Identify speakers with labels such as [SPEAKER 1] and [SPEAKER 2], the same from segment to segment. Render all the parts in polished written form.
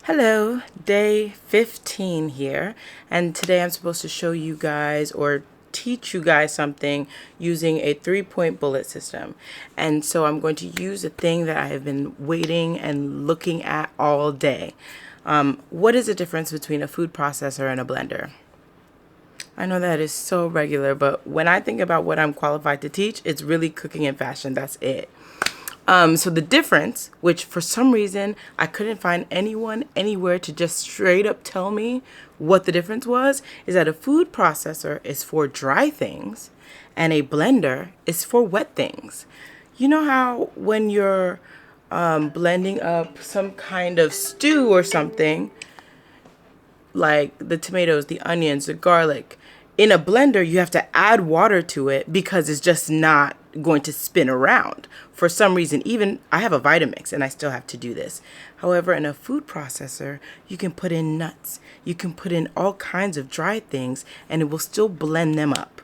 [SPEAKER 1] Hello, day 15 here, and today I'm supposed to show you guys or teach you guys something using a 3-point bullet system. And so I'm going to use a thing that I have been waiting and looking at all day. What is the difference between a food processor and a blender? I know that is so regular, but when I think about what I'm qualified to teach, it's really cooking and fashion. That's it. So the difference, which for some reason I couldn't find anyone anywhere to just straight up tell me what the difference was, is that a food processor is for dry things and a blender is for wet things. You know how when you're blending up some kind of stew or something, like the tomatoes, the onions, the garlic, in a blender, you have to add water to it because it's just not going to spin around. For some reason, even I have a Vitamix and I still have to do this. However, in a food processor, you can put in nuts. You can put in all kinds of dry things and it will still blend them up.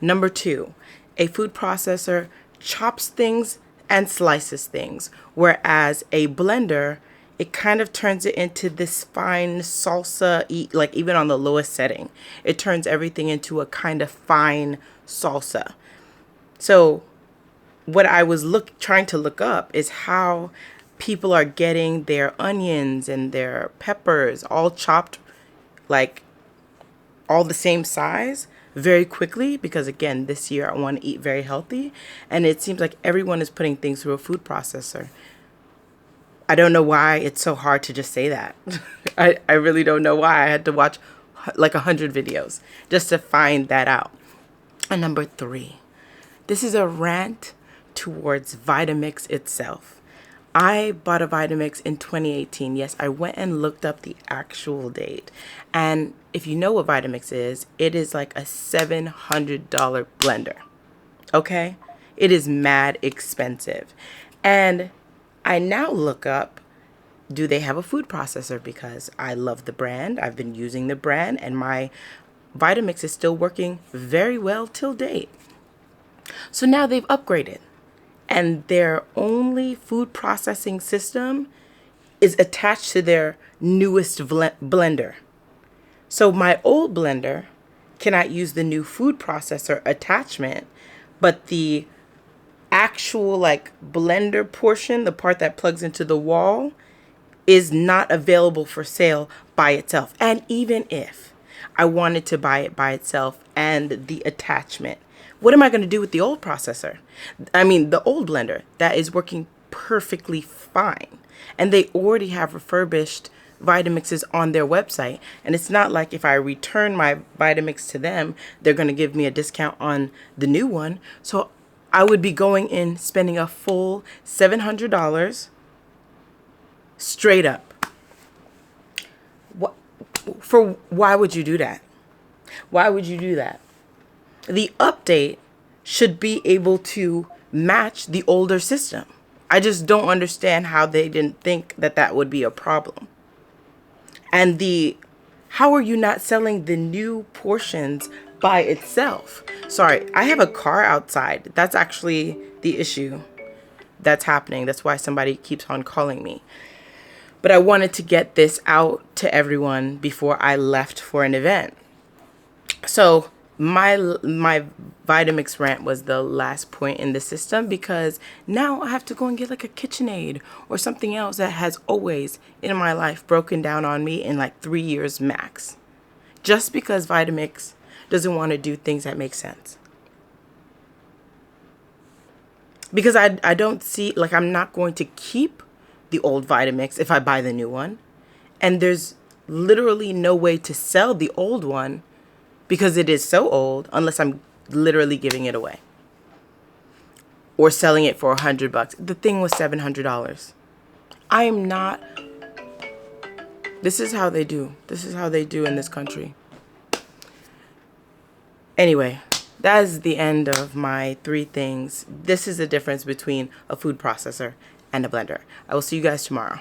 [SPEAKER 1] Number two, a food processor chops things and slices things, whereas a blender, it kind of turns it into this fine salsa, like even on the lowest setting. It turns everything into a kind of fine salsa. So what I was trying to look up is how people are getting their onions and their peppers all chopped like all the same size very quickly, because again, this year I want to eat very healthy, and it seems like everyone is putting things through a food processor. I don't know why it's so hard to just say that. I really don't know why. I had to watch like 100 videos just to find that out. And number three, this is a rant towards Vitamix itself. I bought a Vitamix in 2018. Yes, I went and looked up the actual date. And if you know what Vitamix is, it is like a $700 blender. Okay? It is mad expensive. And I now look up, do they have a food processor? Because I love the brand. I've been using the brand and my Vitamix is still working very well till date. So now they've upgraded and their only food processing system is attached to their newest blender. So my old blender cannot use the new food processor attachment, but the actual like blender portion, the part that plugs into the wall, is not available for sale by itself. And even if I wanted to buy it by itself and the attachment, what am I going to do with the old processor? I mean, the old blender that is working perfectly fine. And they already have refurbished Vitamixes on their website. And it's not like if I return my Vitamix to them, they're going to give me a discount on the new one. So I would be going in spending a full $700 straight up. Why would you do that? Why would you do that? The update should be able to match the older system. I just don't understand how they didn't think that that would be a problem. And how are you not selling the new portions by itself? Sorry, I have a car outside. That's actually the issue that's happening. That's why somebody keeps on calling me. But I wanted to get this out to everyone before I left for an event. So my Vitamix rant was the last point in the system, because now I have to go and get like a KitchenAid or something else that has always in my life broken down on me in like 3 years max. Just because Vitamix doesn't want to do things that make sense. Because I don't see, like, I'm not going to keep the old Vitamix if I buy the new one. And there's literally no way to sell the old one because it is so old, unless I'm literally giving it away or selling it for $100. The thing was $700. I am not. This is how they do. This is how they do in this country. Anyway, that is the end of my 3 things. This is the difference between a food processor and a blender. I will see you guys tomorrow.